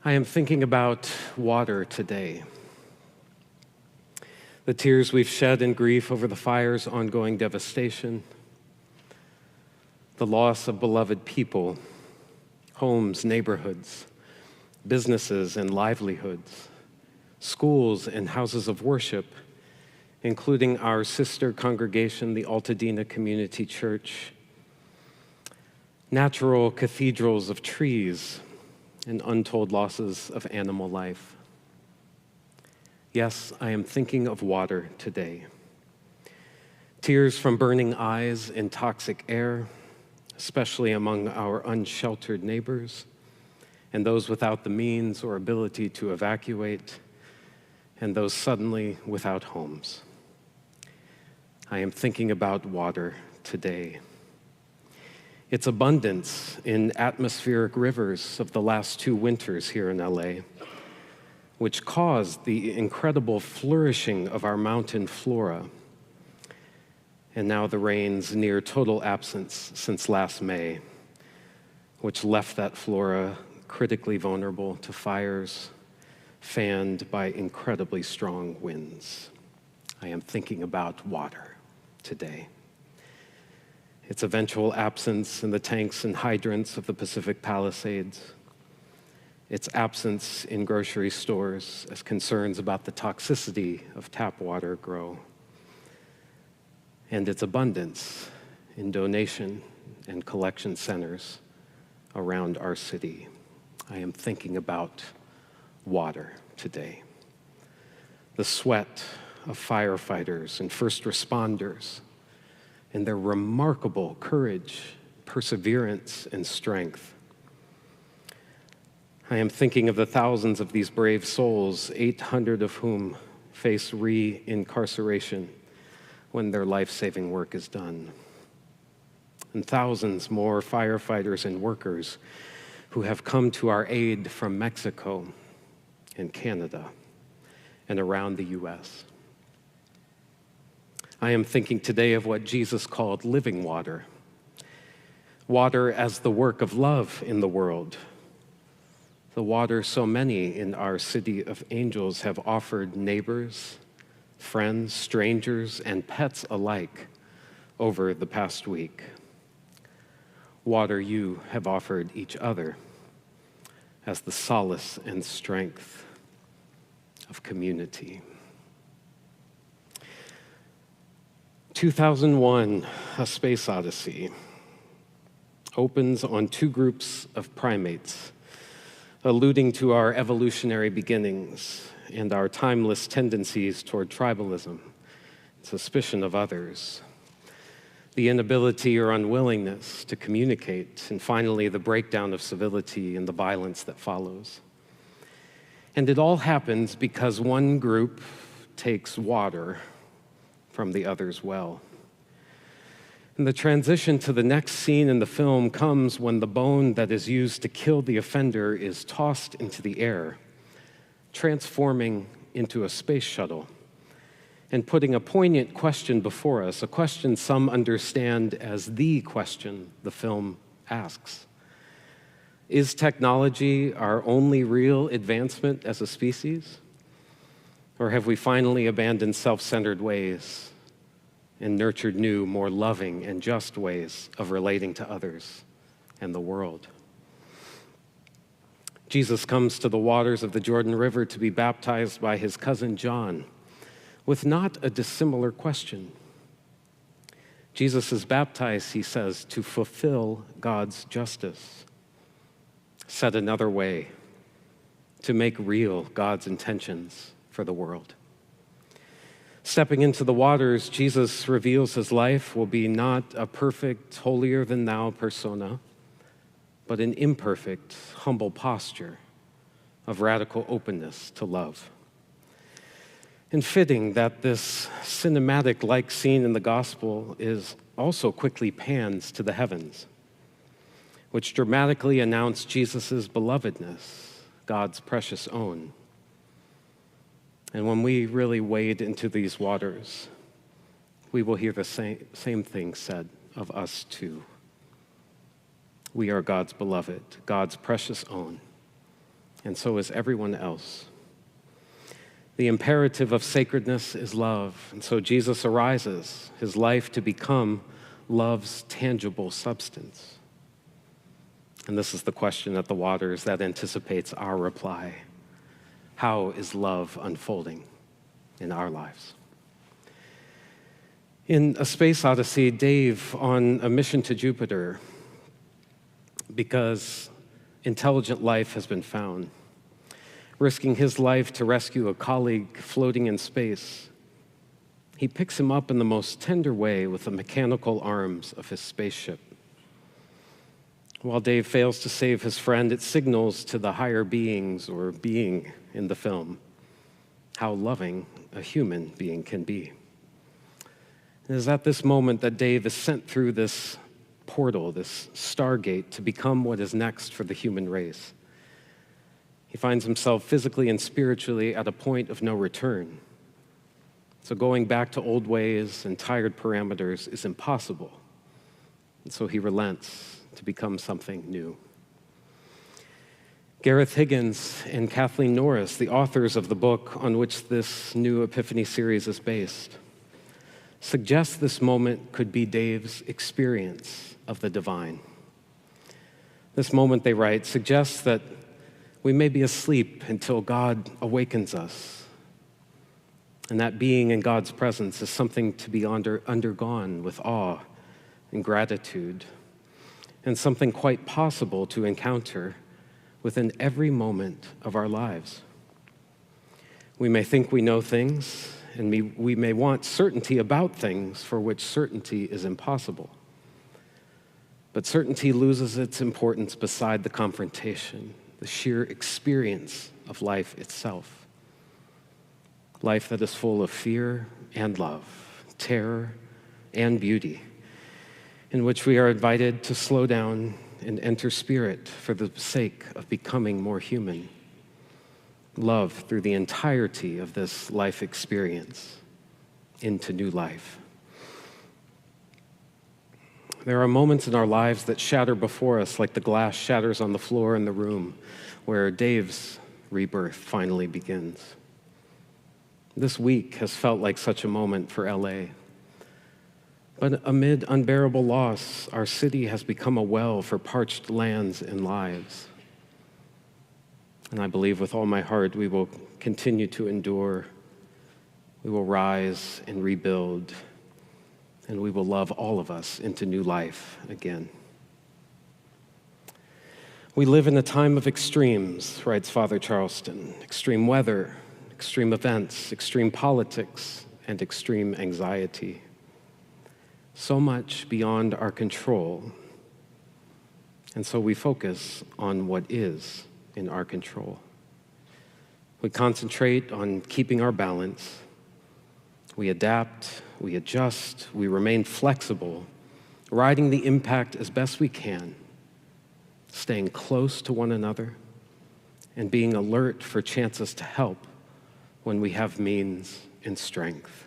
I am thinking about water today. The tears we've shed in grief over the fire's ongoing devastation, the loss of beloved people, homes, neighborhoods, businesses and livelihoods, schools and houses of worship, including our sister congregation, the Altadena Community Church, natural cathedrals of trees, and untold losses of animal life. Yes, I am thinking of water today. Tears from burning eyes and toxic air, especially among our unsheltered neighbors and those without the means or ability to evacuate, and those suddenly without homes. I am thinking about water today. Its abundance in atmospheric rivers of the last 2 winters here in LA, which caused the incredible flourishing of our mountain flora, and now the rain's near total absence since last May, which left that flora critically vulnerable to fires fanned by incredibly strong winds. I am thinking about water today. Its eventual absence in the tanks and hydrants of the Pacific Palisades, its absence in grocery stores as concerns about the toxicity of tap water grow, and its abundance in donation and collection centers around our city. I am thinking about water today. The sweat of firefighters and first responders and their remarkable courage, perseverance, and strength. I am thinking of the thousands of these brave souls, 800 of whom face re-incarceration when their life-saving work is done. And thousands more firefighters and workers who have come to our aid from Mexico and Canada and around the US. I am thinking today of what Jesus called living water. Water as the work of love in the world. The water so many in our city of angels have offered neighbors, friends, strangers, and pets alike over the past week. Water you have offered each other as the solace and strength of community. 2001, A Space Odyssey, opens on 2 groups of primates, alluding to our evolutionary beginnings and our timeless tendencies toward tribalism, suspicion of others, the inability or unwillingness to communicate, and finally the breakdown of civility and the violence that follows. And it all happens because one group takes water from the other's well. And the transition to the next scene in the film comes when the bone that is used to kill the offender is tossed into the air, transforming into a space shuttle and putting a poignant question before us, a question some understand as the question the film asks. Is technology our only real advancement as a species? Or have we finally abandoned self-centered ways and nurtured new, more loving and just ways of relating to others and the world? Jesus comes to the waters of the Jordan River to be baptized by his cousin John with not a dissimilar question. Jesus is baptized, he says, to fulfill God's justice. Said another way, to make real God's intentions for the world. Stepping into the waters, Jesus reveals his life will be not a perfect, holier-than-thou persona, but an imperfect, humble posture of radical openness to love. And fitting that this cinematic-like scene in the gospel is also quickly pans to the heavens, which dramatically announce Jesus' belovedness, God's precious own. And when we really wade into these waters, we will hear the same thing said of us too. We are God's beloved, God's precious own, and so is everyone else. The imperative of sacredness is love, and so Jesus arises, his life to become love's tangible substance. And this is the question at the waters that anticipates our reply. How is love unfolding in our lives? In A Space Odyssey, Dave, on a mission to Jupiter, because intelligent life has been found, risking his life to rescue a colleague floating in space, he picks him up in the most tender way with the mechanical arms of his spaceship. While Dave fails to save his friend, it signals to the higher beings, or being in the film, how loving a human being can be. It is at this moment that Dave is sent through this portal, this stargate, to become what is next for the human race. He finds himself physically and spiritually at a point of no return. So going back to old ways and tired parameters is impossible. And so he relents to become something new. Gareth Higgins and Kathleen Norris, the authors of the book on which this new Epiphany series is based, suggest this moment could be Dave's experience of the divine. This moment, they write, suggests that we may be asleep until God awakens us, and that being in God's presence is something to be undergone with awe and gratitude, and something quite possible to encounter within every moment of our lives. We may think we know things, and we may want certainty about things for which certainty is impossible. But certainty loses its importance beside the confrontation, the sheer experience of life itself. Life that is full of fear and love, terror and beauty, in which we are invited to slow down and enter spirit for the sake of becoming more human. Love through the entirety of this life experience into new life. There are moments in our lives that shatter before us like the glass shatters on the floor in the room where Dave's rebirth finally begins. This week has felt like such a moment for LA. But amid unbearable loss, our city has become a well for parched lands and lives. And I believe with all my heart we will continue to endure. We will rise and rebuild, and we will love all of us into new life again. We live in a time of extremes, writes Father Charleston. Extreme weather, extreme events, extreme politics, and extreme anxiety. So much beyond our control. And so we focus on what is in our control. We concentrate on keeping our balance. We adapt, we adjust, we remain flexible, riding the impact as best we can, staying close to one another, and being alert for chances to help when we have means and strength.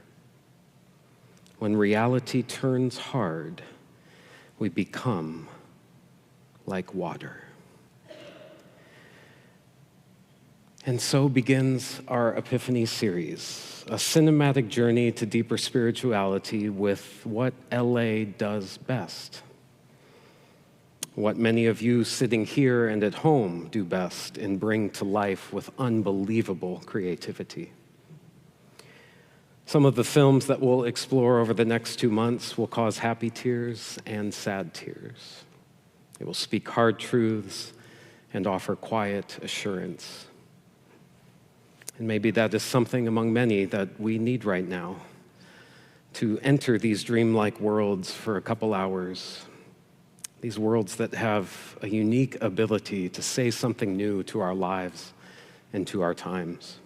When reality turns hard, we become like water. And so begins our Epiphany series, a cinematic journey to deeper spirituality with what LA does best. What many of you sitting here and at home do best and bring to life with unbelievable creativity. Some of the films that we'll explore over the next 2 months will cause happy tears and sad tears. It will speak hard truths and offer quiet assurance. And maybe that is something among many that we need right now, to enter these dreamlike worlds for a couple hours, these worlds that have a unique ability to say something new to our lives and to our times.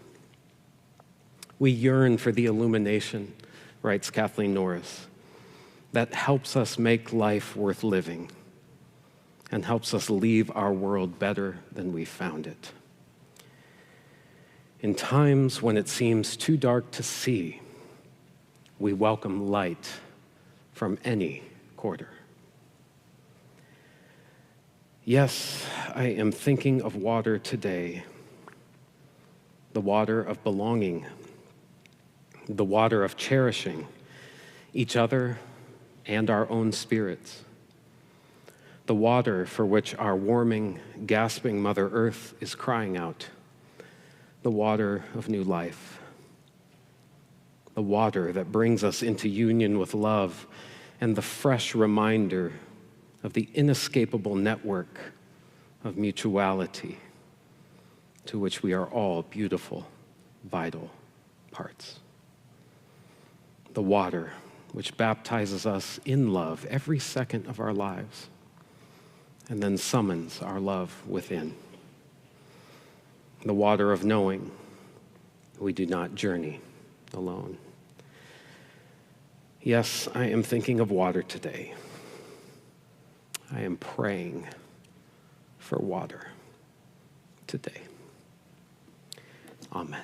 We yearn for the illumination, writes Kathleen Norris, that helps us make life worth living and helps us leave our world better than we found it. In times when it seems too dark to see, we welcome light from any quarter. Yes, I am thinking of water today the water of belonging, the water of cherishing each other and our own spirits, the water for which our warming, gasping Mother Earth is crying out, the water of new life, the water that brings us into union with love, and the fresh reminder of the inescapable network of mutuality to which we are all beautiful, vital parts. The water which baptizes us in love every second of our lives and then summons our love within. The water of knowing we do not journey alone. Yes, I am thinking of water today. I am praying for water today. Amen.